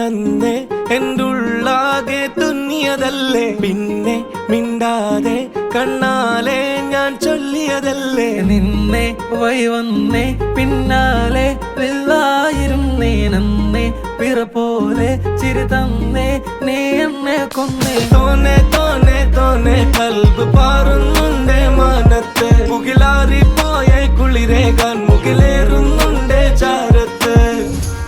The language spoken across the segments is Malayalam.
ഞാനന്നേ എൻ്റെ ഉള്ളാകെ തുന്നിയതല്ലേ, പിന്നെ മിണ്ടാതെ കണ്ണാലെ ഞാൻ ചൊല്ലിയതല്ലേ. നിന്നെ വഴി വന്നേ പിന്നാലെ ിരുന്നേ നന്നേ പിറ പോലെ ചിരി തന്നേ നീ എന്നെ കൊന്നേ. തോനെ തോനെ തോനെ കൽബ് പാറുന്നുണ്ട് മാനത്ത്, മുകിലാറിപ്പോയ കുളിരേകാൻ മുകിലേറുന്നുണ്ട് ചാരത്ത്.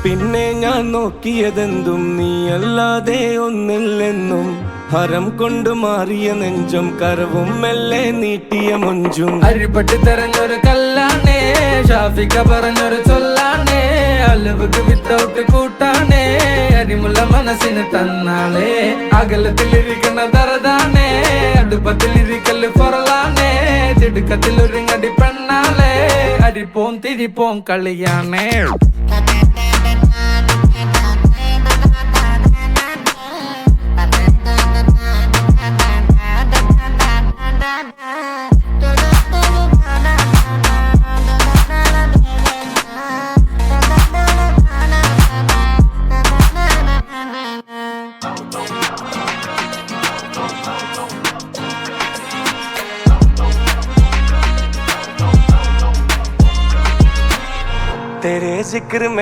പിന്നെ ഞാൻ നോക്കിയതെന്തും നീയല്ലാതെ ഒന്നില്ലെന്നും, ഹരം കൊണ്ട് മാറിയ നെഞ്ചും കരവും മെല്ലെ നീട്ടിയ മൊഞ്ചും. അരിപ്പട്ടി തെരഞ്ഞൊരു കല്ലാണേ, ഷാഫിക്ക പറഞ്ഞൊരു ചൊല്ലാണേ, അലവുക്ക് വിത്തൗട്ട് കൂട്ടാണേ, അരിമുള്ള മനസ്സിന് തന്നാളേ. അകലത്തിലിരിക്കണ ദറതാണേ, അടുപ്പത്തിലിരിക്കല് പൊറലാണേ, തിടുക്കത്തിലൊരുങ്ങടി പെണ്ണാളേ, അരിപ്പോം തിരിപ്പോം കളിയാണേ. तेरे जिक्र में